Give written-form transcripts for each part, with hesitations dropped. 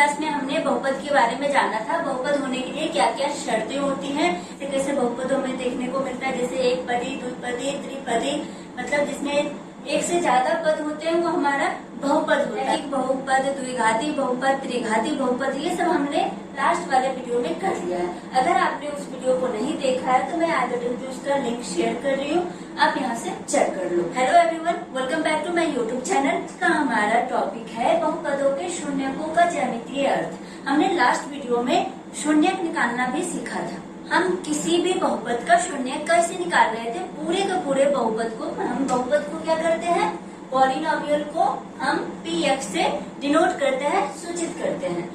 Class में हमने बहुपद के बारे में जाना था। बहुपद होने के लिए क्या क्या शर्तें होती हैं, कैसे बहुपद हमें देखने को मिलता है, जैसे एक पदी, द्विपदी, त्रिपदी, मतलब जिसमें एक से ज्यादा पद होते हैं वो हमारा बहुपद होता है। बहुपद, द्विघाती बहुपद, त्रिघाती बहुपद, ये सब हमने लास्ट वाले वीडियो में कर लिया है। अगर आपने उस वीडियो को नहीं देखा है तो मैं आई बटन पे उसका लिंक शेयर कर रही हूँ, आप यहाँ से चेक कर लो। Hello everyone, welcome back to my YouTube channel का हमारा टॉपिक है बहुपदों के शून्यकों का ज्यामितीय अर्थ। हमने लास्ट वीडियो में शून्यक निकालना भी सीखा था। हम किसी भी बहुपद का शून्यक कैसे निकाल रहे थे, पूरे के पूरे बहुपद को हम बहुपद को क्या करते हैं, पॉलिनोमियल को हम px से डिनोट करते हैं, सूचित करते हैं।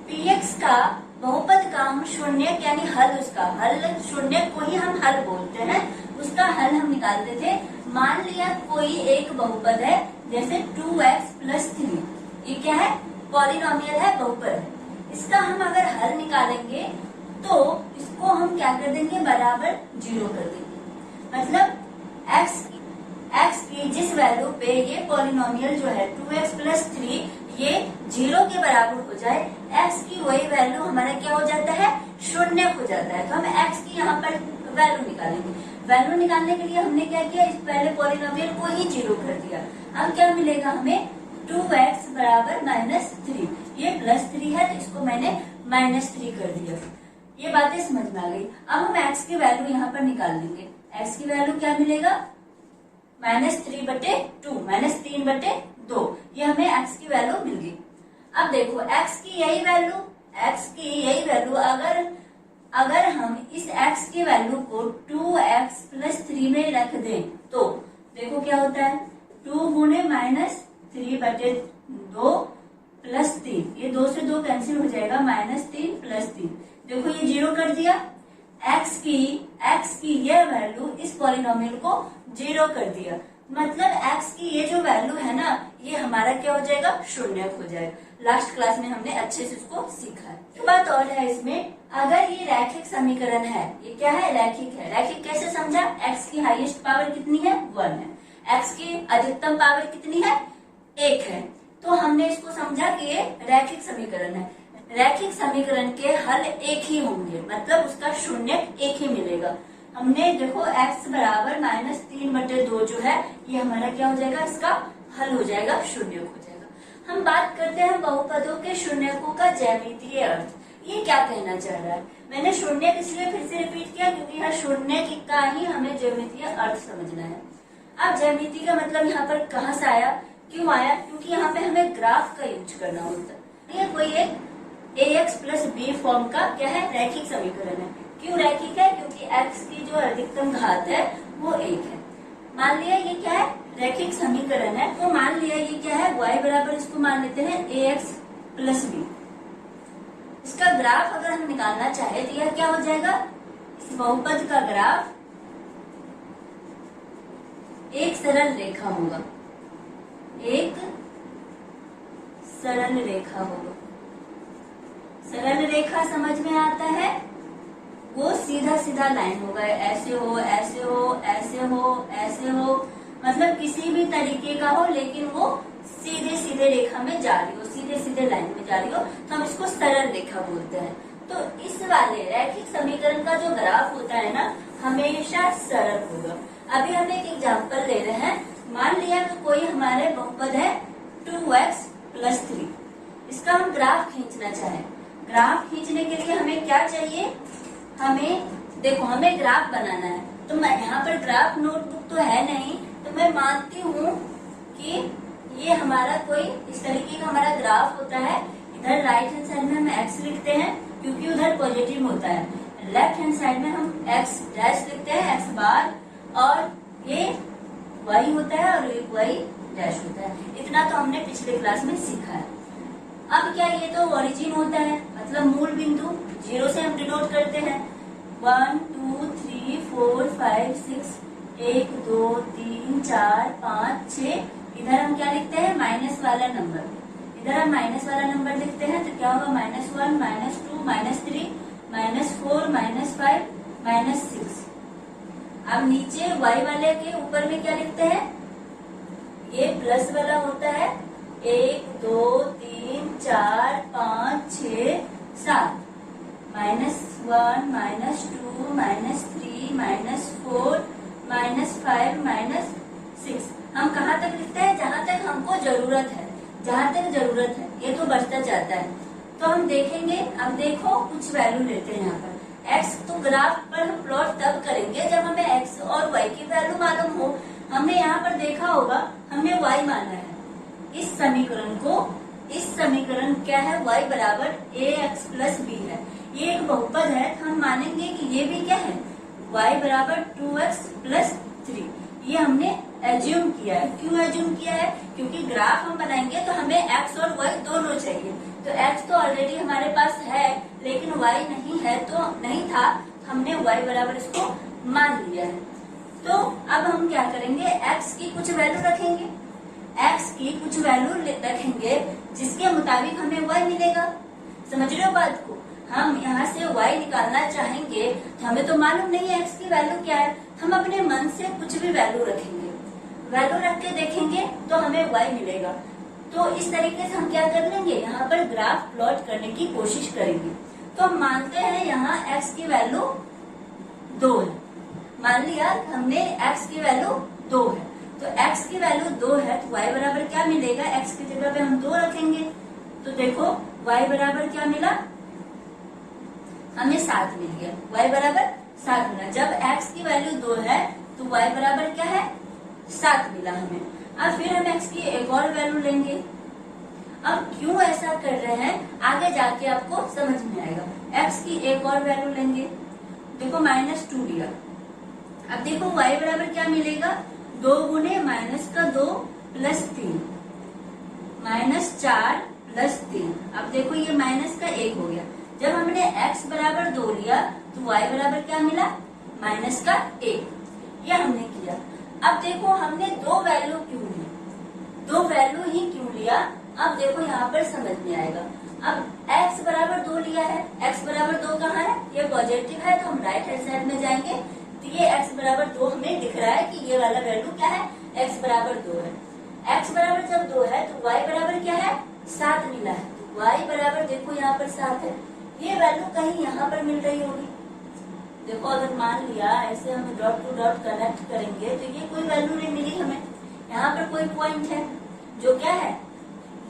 px का बहुपद का हम शून्यक यानी हल, उसका हल, शून्यक को ही हम हल बोलते हैं, उसका हल हम निकालते थे। मान लिया कोई एक बहुपद है, जैसे 2x + 3, ये क्या है, पॉलिनोमियल है, बहुपद। इसका हम अगर हल निकालेंगे तो इसको हम क्या कर देंगे, बराबर 0 कर देंगे। मतलब x की जिस वैल्यू पे ये पॉलिनोमियल जो है 2x + 3 ये 0 के बराबर हो जाए, x की वही वैल्यू हमारा क्या हो जाता है, शून्यक हो जाता है। तो हम x की यहाँ पर वैल्यू निकालेंगे। वैल्यू निकालने के लिए हमने क्या किया, इस पहले पॉलिनोमियल को ही 0 कर दिया। अब क्या मिलेगा हमें, 2x = -3, ये +3 है तो इसको मैंने -3 कर दिया। ये बातें समझ में आ गई। अब हम x की वैल्यू यहाँ पर निकाल लेंगे। x की वैल्यू क्या मिलेगा, -3/2, -3/2, ये हमें x की वैल्यू मिल गई। अब देखो x की यही वैल्यू अगर हम इस x की वैल्यू को 2x + 3 में रख दें तो देखो क्या होता है, 2 गुणे -3/2 + 3, ये 2 से 2 कैंसिल हो जाएगा, -3 + 3, देखो ये 0 कर दिया। x की ये वैल्यू इस पॉलिनोमियल को 0 कर दिया, मतलब x की ये जो वैल्यू है ना, ये हमारा क्या हो जाएगा, शून्यक हो जाएगा। लास्ट क्लास में हमने अच्छे से उसको सीखा है। एक बात और है इसमें, अगर ये रैखिक समीकरण है, ये क्या है, रैखिक है। रैखिक कैसे समझा, x की हाईएस्ट पावर कितनी है, 1 है, x की अधिकतम पावर कितनी है, 1 है, तो हमने इसको समझा कि ये रैखिक समीकरण है। रैखिक समीकरण के हल एक ही होंगे, मतलब उसका शून्यक एक ही मिलेगा। हमने देखो x = -3/2 जो है, ये हमारा क्या हो जाएगा, इसका हल हो जाएगा, शून्यक हो जाएगा। हम बात करते हैं बहुपदों के शून्यकों का ज्यामितीय अर्थ। ये क्या कहना चाह रहा है, मैंने शून्यक इसलिए फिर से रिपीट किया क्योंकि यहाँ शून्यक का ही हमें ज्यामितीय अर्थ समझना है। अब ज्यामिति का मतलब यहाँ पर कहाँ से आया, क्यों आया, क्योंकि यहाँ पे हमें ग्राफ का यूज करना होता है। ये कोई एक ax + b फॉर्म का क्या है, रैखिक समीकरण है। क्यों रैखिक है, क्योंकि x की जो अधिकतम घात है वो 1 है। मान लिया ये क्या है, रैखिक समीकरण है, तो मान लिया ये क्या है, y बराबर इसको मान लेते हैं ax + b। इसका ग्राफ अगर हम निकालना चाहे तो यह क्या हो जाएगा, इस बहुपद का ग्राफ एक सरल रेखा होगा, एक सरल रेखा होगा। सरल रेखा समझ में आता है, वो सीधा सीधा लाइन होगा, ऐसे हो, ऐसे हो, ऐसे हो, ऐसे हो, मतलब किसी भी तरीके का हो, लेकिन वो सीधे सीधे रेखा में जा रही हो, सीधे सीधे लाइन में जा रही हो, तो हम इसको सरल रेखा बोलते हैं। तो इस वाले रैखिक समीकरण का जो ग्राफ होता है ना, हमेशा सरल होगा। अभी हम एक एग्जाम्पल ले रहे हैं। मान लिया तो कोई हमारे बहुपद है 2x + 3, इसका हम ग्राफ खींचना चाहें। ग्राफ खींचने के लिए हमें क्या चाहिए, हमें ग्राफ बनाना है। तो मैं यहाँ पर ग्राफ नोटबुक तो है नहीं, तो मैं मानती हूँ कि ये हमारा कोई इस तरीके का हमारा ग्राफ होता है। इधर राइट हैंड साइड में हम x लिखते हैं क्योंकि उधर पॉजिटिव होता है, लेफ्ट हैंड साइड में हम x डैश लिखते हैं, x बार, और ये y होता है और y डैश होता है। इतना तो हमने पिछले क्लास में सीखा है। अब क्या, ये तो ओरिजिन होता है, मतलब मूल बिंदु, 0 से हम डिनोट करते हैं। 1 2 3 4 5 6 1 2 3 4 5 6, इधर हम क्या लिखते हैं, माइनस वाला नंबर, इधर हम माइनस वाला नंबर लिखते हैं, तो क्या होगा, -1 -2 -3 -4 -5 -6। अब नीचे y वाले के ऊपर में क्या लिखते हैं, ये प्लस वाला होता है 1 2 3 4 5 6 7 -1 -2 -3 -4 -5 -6। हम कहाँ तक लिखते हैं? जहाँ तक हमको जरूरत है, जहाँ तक जरूरत है। ये तो बढ़ता जाता है। तो हम देखेंगे, अब देखो कुछ वैल्यू लेते हैं यहाँ पर। x तो ग्राफ पर हम प्लॉट तब करेंगे जब हमें x और y की वैल्यू मालूम हो। हमने यहाँ पर देखा होगा, हमने y माना है। इस समीकरण क्या है? y बराबर ax प्लस b है। ये एक बहुपद है, तो हम मानेंगे कि ये भी क्या है? y बराबर 2x प्लस 3। ये हमने एज्यूम किया है। क्यों एज्यूम किया है? क्योंकि ग्राफ हम बनाएंगे तो हमें x और y दोनों चाहिए। तो x तो ऑलरेडी हमारे पास है, लेकिन y नहीं है, तो नहीं था, हमने y बराबर इसको मान लिया है। तो अब हम क्या करेंगे? x की कुछ वैल्यू रखेंगे, x की कुछ वैल्यू रखेंगे जिसके मुताबिक हमें y मिलेगा। समझ रहे हो बात को? हम यहाँ से y निकालना चाहेंगे तो हमें तो मालूम नहीं है x की वैल्यू क्या है। हम अपने मन से कुछ भी वैल्यू रखेंगे, वैल्यू रख के देखेंगे तो हमें y मिलेगा। तो इस तरीके से हम क्या कर लेंगे? यहाँ पर ग्राफ प्लॉट करने की कोशिश करेंगे। तो हम मानते हैं यहाँ x की वैल्यू 2 है। मान लिया हमने x की वैल्यू 2 है, तो x की वैल्यू 2 है तो y बराबर क्या मिलेगा? x की जगह पे हम 2 रखेंगे तो देखो y बराबर क्या मिला? हमें 7 मिल गया। y बराबर 7 मिला। जब x की वैल्यू 2 है तो y बराबर क्या है? 7 मिला हमें। अब फिर हम x की एक और वैल्यू लेंगे। अब क्यों ऐसा कर रहे हैं आगे जाके आपको समझ में आएगा। x की एक और वैल्यू लेंगे, देखो -2 लिया। अब देखो y बराबर क्या मिलेगा? 2 गुने -2 प्लस 3 -4 प्लस 3। अब देखो ये माइनस का 1 हो गया। जब हमने x बराबर 2 लिया तो y बराबर क्या मिला? -1। ये हमने किया। अब देखो हमने 2 वैल्यू क्यों ली? 2 वैल्यू ही क्यों लिया? अब देखो यहाँ पर समझ में आएगा। अब x बराबर 2 लिया है, x बराबर 2 कहाँ है? ये पॉजिटिव है तो हम राइट हैंड साइड में जाएंगे तो ये x बराबर 2 हमें दिख रहा है कि ये वाला वैल्यू क्या है? x बराबर 2 है। x बराबर जब 2 है तो y बराबर क्या है? 7 मिला है। तो y बराबर देखो यहाँ पर 7 है। ये वैल्यू कहीं यहाँ पर मिल रही होगी। देखो अगर मान लिया ऐसे हम डॉट टू डॉट कनेक्ट करेंगे तो ये कोई वैल्यू नहीं मिली हमें। यहाँ पर कोई पॉइंट है जो क्या है?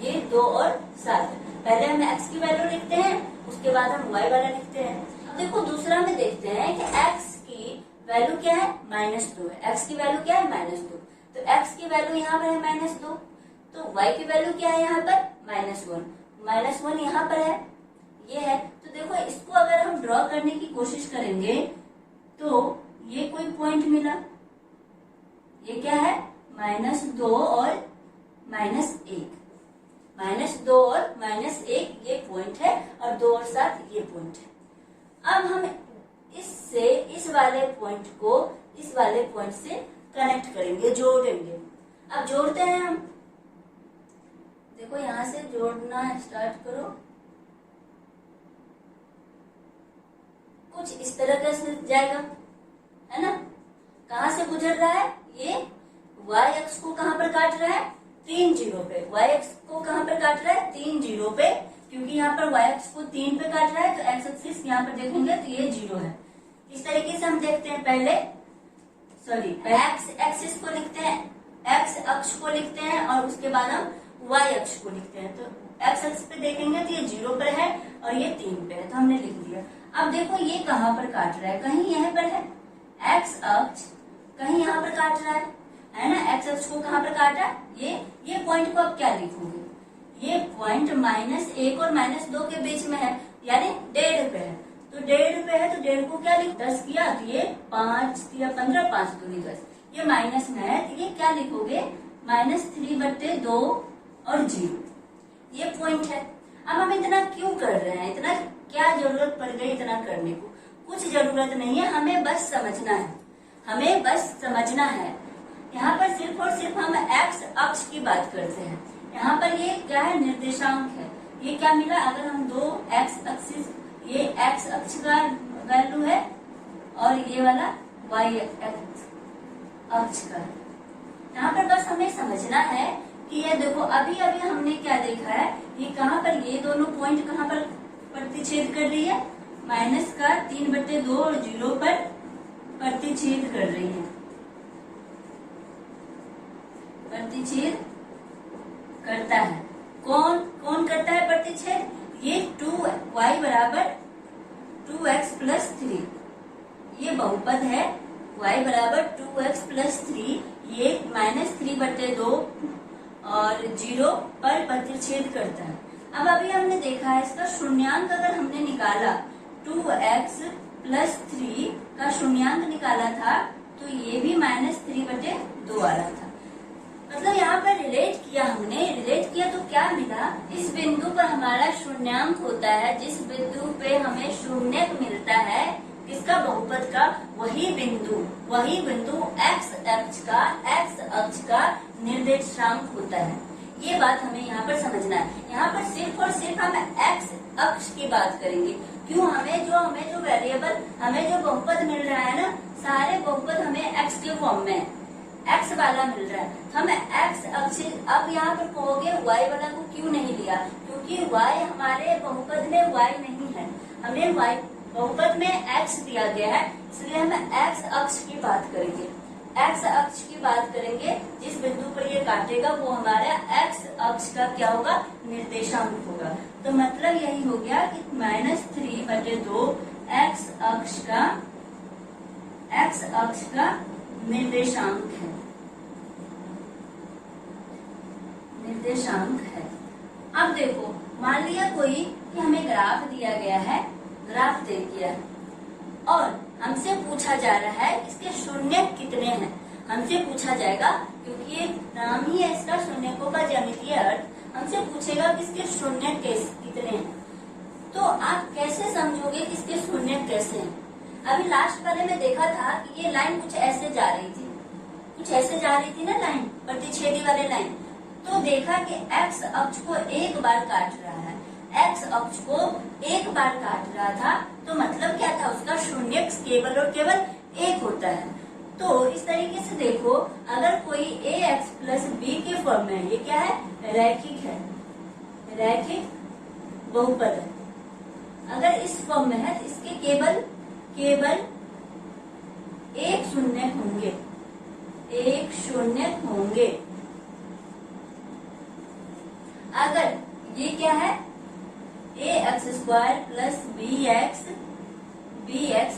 ये 2 और 7 है। पहले हम x की वैल्यू लिखते हैं, उसके बाद हम y वाला लिखते हैं। अब देखो दूसरा में देखते हैं कि x की वैल्यू क्या है? -2 है। x की वैल्यू क्या है? -2। तो x की वैल्यू यहाँ पर है -2, तो y की वैल्यू क्या है यहाँ पर? -1। -1 यहाँ पर है, ये है। तो देखो इसको अगर हम ड्रॉ करने की कोशिश करेंगे तो ये कोई पॉइंट मिला। ये क्या है? -2 और -1। -2 और -1 ये पॉइंट है और 2 और 7 ये पॉइंट है। अब हम इससे इस वाले पॉइंट को इस वाले पॉइंट से कनेक्ट करेंगे, जोड़ेंगे। अब जोड़ते हैं हम। देखो यहां से जोड़ना स्टार्ट करो। कुछ इस तरह का जाएगा, है ना? कहाँ से गुजर रहा है? ये y अक्ष को कहाँ पर काट रहा है? 3 0 पे। y अक्ष को कहाँ पर काट रहा है? 3 0 पे, क्योंकि यहाँ पर y अक्ष को 3 पे काट रहा है। तो x एक्सिस यहाँ पर देखेंगे तो ये 0 है। इस तरीके से हम देखते हैं। पहले x एक्सिस को लिखते हैं, x अक्ष को लिखते हैं और उसके बाद हम y अक्ष को लिखते हैं। तो x अक्ष पे देखेंगे तो ये 0 पर है और ये 3 पे है, तो हमने लिख दिया। अब देखो ये कहाँ पर काट रहा है? कहीं यहाँ पर है x अक्ष, कहीं यहाँ पर काट रहा है ना? x अक्ष को कहाँ पर काटा? ये पॉइंट को अब क्या लिखोगे? ये पॉइंट -1 और -2 के बीच में है, यानी 1.5 पे है। तो 1.5 पे है तो 1.5 को क्या लिख? 10 किया तो ये 5 किया 15, 5 दूनी 10। ये माइनस में है तो ये क्या लिखोगे? -3/2 और 0। ये पॉइंट है। अब हम इतना क्यों कर रहे हैं? इतना क्या जरूरत पड़ गई इतना करने को? कुछ जरूरत नहीं है, हमें बस समझना है। हमें बस समझना है। यहाँ पर सिर्फ और सिर्फ हम x अक्ष की बात करते हैं। यहाँ पर ये क्या है? निर्देशांक है। ये क्या मिला? अगर हम दो x एक्सिस, ये x अक्ष का वैल्यू है और ये वाला y अक्ष का। यहाँ पर बस हमें समझना है कि ये देखो अभी अभी हमने क्या देखा है, ये कहाँ पर, ये दोनों पॉइंट कहाँ पर प्रतिच्छेद कर रही है, माइनस का 3/2 और 0 पर प्रतिच्छेद कर रही है, प्रतिच्छेद करता है। कौन कौन करता है प्रतिच्छेद? ये 2y बराबर 2x प्लस 3, ये बहुपद है y बराबर 2x प्लस 3, ये -3/2 और 0 पर प्रतिच्छेद करता है। अब अभी हमने देखा है इसका शून्यांक अगर हमने निकाला, 2x प्लस 3 का शून्यांक निकाला था तो ये भी -3/2 आ रहा था। मतलब यहाँ पर रिलेट किया हमने, रिलेट किया तो क्या मिला, इस बिंदु पर हमारा शून्यांक होता है, जिस बिंदु पे हमें शून्यक मिलता है किसका, बहुपद का, वही बिंदु x अक्ष का निर्देशांक होता है। ये बात हमें यहाँ पर समझना है। यहाँ पर सिर्फ और सिर्फ हम x अक्ष की बात करेंगे। क्यों? हमें जो वेरिएबल, हमें जो बहुपद मिल रहा है ना, सारे बहुपद हमें x के फॉर्म में x वाला मिल रहा है, तो हमें x अक्ष। अब यहाँ पर कहोगे y वाला को क्यों नहीं लिया, क्योंकि y हमारे बहुपद में y नहीं है, हमें y बहुपद में x दिया गया है, इसलिए हम x अक्ष की बात करेंगे। x अक्ष की बात करेंगे, जिस बिंदु पर ये काटेगा वो हमारा x अक्ष का क्या होगा, निर्देशांक होगा। तो मतलब यही हो गया कि -3/2 x अक्ष का निर्देशांक है। अब देखो, मान लिया कोई कि हमें ग्राफ दिया गया है, ग्राफ दे दिया है और हमसे पूछा जा रहा है इसके शून्यक कितने हैं। हमसे पूछा जाएगा, क्योंकि ये नाम ही है इसका, शून्यकों का ज्यामितीय अर्थ। हमसे पूछेगा कि इसके शून्यक कितने हैं, तो आप कैसे समझोगे कि इसके शून्यक कैसे हैं। अभी लास्ट वाले में देखा था कि ये लाइन कुछ ऐसे जा रही थी ना लाइन, प्रतिच्छेदी वाले लाइन। तो देखा कि x अक्ष को एक बार काट रहा है, x अक्ष को एक बार काट रहा था, तो मतलब क्या था, उसका शून्यक केवल और केवल 1 होता है। तो इस तरीके से देखो, अगर कोई ax प्लस b के फॉर्म में है, ये क्या है, रैखिक बहुपद है। अगर इस फॉर्म में है तो इसके केवल एक शून्य होंगे। अगर ये क्या है, ax² plus bx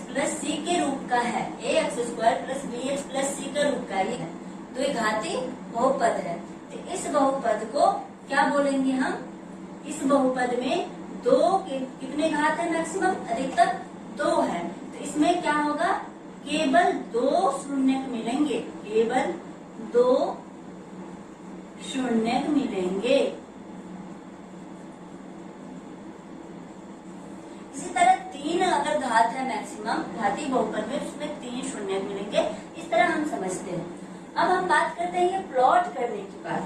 plus c के रूप का है, ax² plus bx plus c का रूप का ही है, तो ये घाती बहुपद है। तो इस बहुपद को क्या बोलेंगे हम, इस बहुपद में 2 के कितने घात है, मैक्सिमम अधिकतम 2 है, तो इसमें क्या होगा, केवल 2 शून्यक मिलेंगे, केवल 2 शून्यक मिलेंगे। इसी तरह 3 अगर घात है मैक्सिमम घाती बहुपद में, उसमें 3 शून्यक मिलेंगे। इस तरह हम समझते हैं। अब हम बात करते हैं ये प्लॉट करने की बात।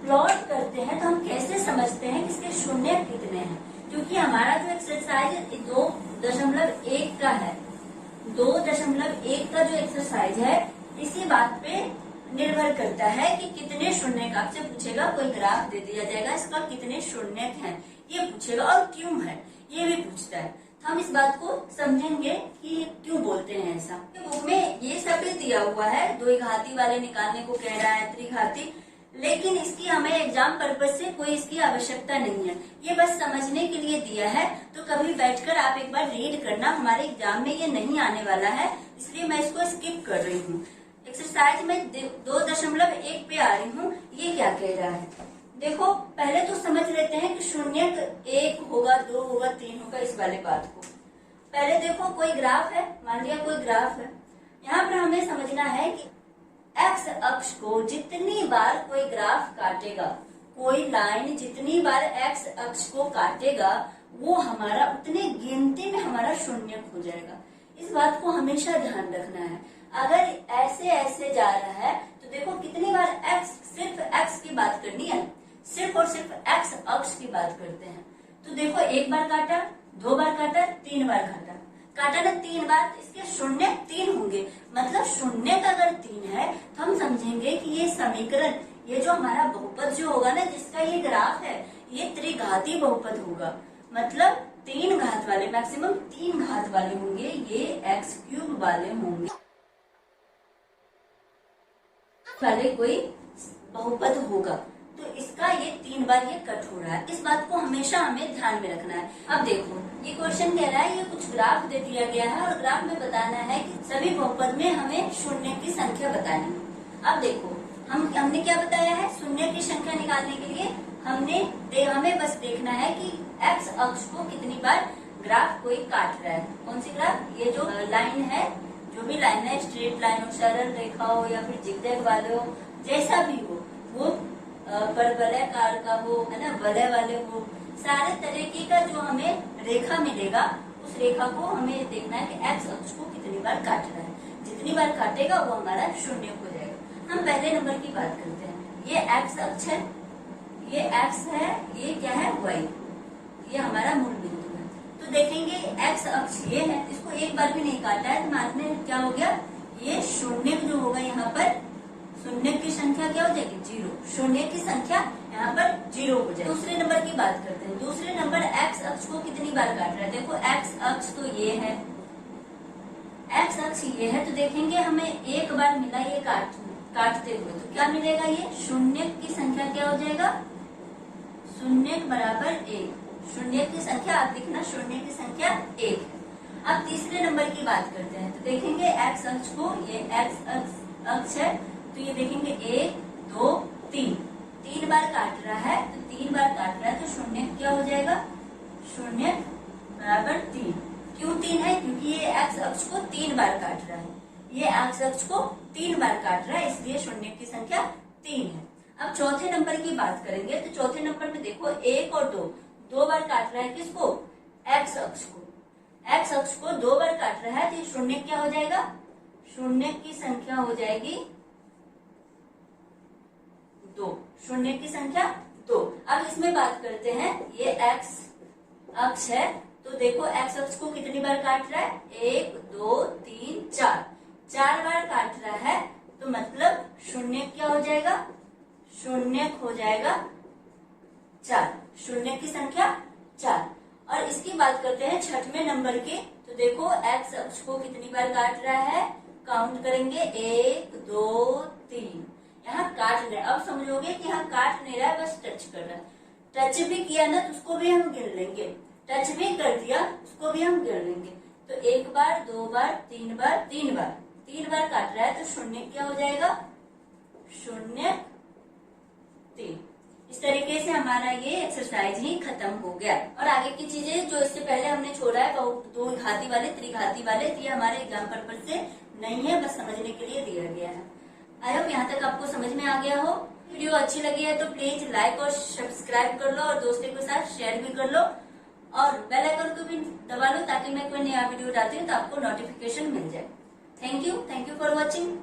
प्लॉट करते हैं तो हम कैसे समझते हैं कि इसके शून्यक कितने हैं, क्योंकि हमारा जो एक्सरसाइज 2.1 का है, 2.1 का जो एक्सरसाइज है, इसी बात पे निर्भर करता है कि कितने शून्यक। आपसे पूछेगा, कोई ग्राफ दे दिया जाएगा, इसका कितने शून्यक हैं ये पूछेगा, और क्यों है ये भी पूछता है। तो हम इस बात को समझेंगे कि क्यों बोलते हैं ऐसा। बुक में ये सब भी दिया हुआ है, द्विघाती वाले निकालने को कह रहा है, त्रिघाती, लेकिन इसकी हमें एग्जाम पर्पज से कोई इसकी आवश्यकता नहीं है, ये बस समझने के लिए दिया है। तो कभी बैठकर आप एक बार रीड करना, हमारे एग्जाम में ये नहीं आने वाला है, इसलिए मैं इसको स्किप कर रही हूँ। एक्सरसाइज में 2.1 पे आ रही हूँ, ये क्या कह रहा है। देखो, पहले तो समझ लेते हैं कि शून्यक 1 होगा, 2 होगा, 3 होगा, इस वाले बात को। पहले देखो, कोई ग्राफ है, मान लिया कोई ग्राफ है, यहाँ पर हमें समझना है कि एक्स अक्ष को जितनी बार कोई ग्राफ काटेगा, कोई लाइन जितनी बार एक्स अक्ष को काटेगा, वो हमारा उतने गिनती में हमारा शून्यक हो जाएगा। इस बात को हमेशा ध्यान रखना है। अगर ऐसे ऐसे जा रहा है तो देखो कितनी बार एक्स, सिर्फ एक्स की बात करनी है, सिर्फ और सिर्फ एक्स अक्ष की बात करते हैं। तो देखो, 1 बार काटा, 2 बार काटा, 3 बार काटा ना 3 बार, इसके शून्यक 3 होंगे। मतलब शून्यक अगर 3 है तो हम समझेंगे कि ये समीकरण ये जो हमारा बहुपद जो होगा ना, जिसका ये ग्राफ है, ये त्रिघाती बहुपद होगा। मतलब 3 घात वाले, मैक्सिमम 3 घात वाले होंगे, ये x³ वाले होंगे वाले कोई बहुपद होगा। तो इसका ये 3 बार ये कट हो रहा है। इस बात को हमेशा हमें ध्यान में रखना है। अब देखो, ये क्वेश्चन कह रहा है, ये कुछ ग्राफ दे दिया गया है और ग्राफ में बताना है कि सभी बहुपद में हमें शून्य की संख्या बतानी है। अब देखो, हमने क्या बताया है, शून्य की संख्या निकालने के लिए हमें बस देखना है कि एक्स अक्ष को कितनी बार ग्राफ कोई काट रहा है। कौन सी ग्राफ, ये जो लाइन है, जो भी लाइन है, स्ट्रेट लाइन हो, सरल रेखा हो या फिर जिगजैग वाले हो, जैसा भी हो, वो परवलयाकार का हो, है ना, वलय वाले हो, सारे तरीके का जो हमें रेखा मिलेगा, उस रेखा को हमें देखना है कि एक्स अक्ष को कितनी बार काट रहा है। जितनी बार काटेगा वो हमारा शून्य हो जाएगा। हम पहले नंबर की बात करते हैं। ये एक्स अक्ष है, ये एक्स है, ये क्या है, वाई, ये हमारा मूल बिंदु है। तो देखेंगे एक्स अक्ष ये है, इसको एक बार भी नहीं काटा है, तो मानने क्या हो गया, ये शून्य जो होगा यहाँ पर, शून्य की संख्या क्या हो जाएगी, 0। शून्य की संख्या यहाँ पर 0 हो जाएगी। दूसरे नंबर की बात करते हैं। दूसरे नंबर एक्स अक्ष को कितनी बार काट रहा है। देखो, एक्स अक्ष तो ये है, एक्स अक्ष ये है, तो देखेंगे हमें एक बार मिला ये काटते हुए, तो क्या मिलेगा, ये शून्य की संख्या क्या हो जाएगा, शून्य बराबर 1। शून्य की संख्या आप लिखना, शून्य की संख्या 1 है। अब तीसरे नंबर की बात करते हैं। तो देखेंगे एक्स अक्ष को, ये एक्स अक्ष है, तो ये देखेंगे 1 2 3 बार काट रहा है। तो 3 बार काट रहा है, तो शून्य क्या हो जाएगा, शून्य बराबर 3। क्यों 3 है, क्योंकि ये एक्स अक्ष को 3 बार काट रहा है, ये एक्स अक्ष को 3 बार काट रहा है, इसलिए शून्य की संख्या 3 है। अब चौथे नंबर की बात करेंगे। तो चौथे नंबर में देखो 1 और 2 बार काट रहा है, किसको, एक्स अक्ष को। एक्स अक्ष को 2 बार काट रहा है, तो शून्य क्या हो जाएगा, शून्य की संख्या हो जाएगी 2। शून्य की संख्या 2। अब इसमें बात करते हैं, ये एक्स अक्ष है, तो देखो एक्स अक्ष को कितनी बार काट रहा है, 1 2 3 4 बार काट रहा है। तो मतलब शून्य क्या हो जाएगा, शून्य हो जाएगा 4। शून्य की संख्या 4। और इसकी बात करते हैं छठवें नंबर की। तो देखो एक्स अक्ष को कितनी बार काट रहा है, काउंट करेंगे 1 2 3। यहाँ काट रहा है, अब समझोगे कि यहाँ काट नहीं रहा है, बस टच कर रहा है। टच भी किया ना, तो उसको भी हम गिन लेंगे। टच भी कर दिया, उसको भी हम गिन लेंगे। तो 1 बार 2 बार 3 बार 3 बार काट रहा है, तो शून्य क्या हो जाएगा, शून्य 3। इस तरीके से हमारा ये एक्सरसाइज ही खत्म हो गया। और आगे की चीजें जो इससे पहले हमने छोड़ा है, दो घाती वाले, त्रिघाती वाले, ये हमारे एग्जाम पर्पज से नहीं है, बस समझने के लिए दिया गया है। आई होप यहाँ तक आपको समझ में आ गया हो। वीडियो अच्छी लगी है तो प्लीज लाइक और सब्सक्राइब कर लो और दोस्तों के साथ शेयर भी कर लो और बेल आइकन को भी दबा लो, ताकि मैं कोई नया वीडियो डालती हूँ तो आपको नोटिफिकेशन मिल जाए। Thank you for watching.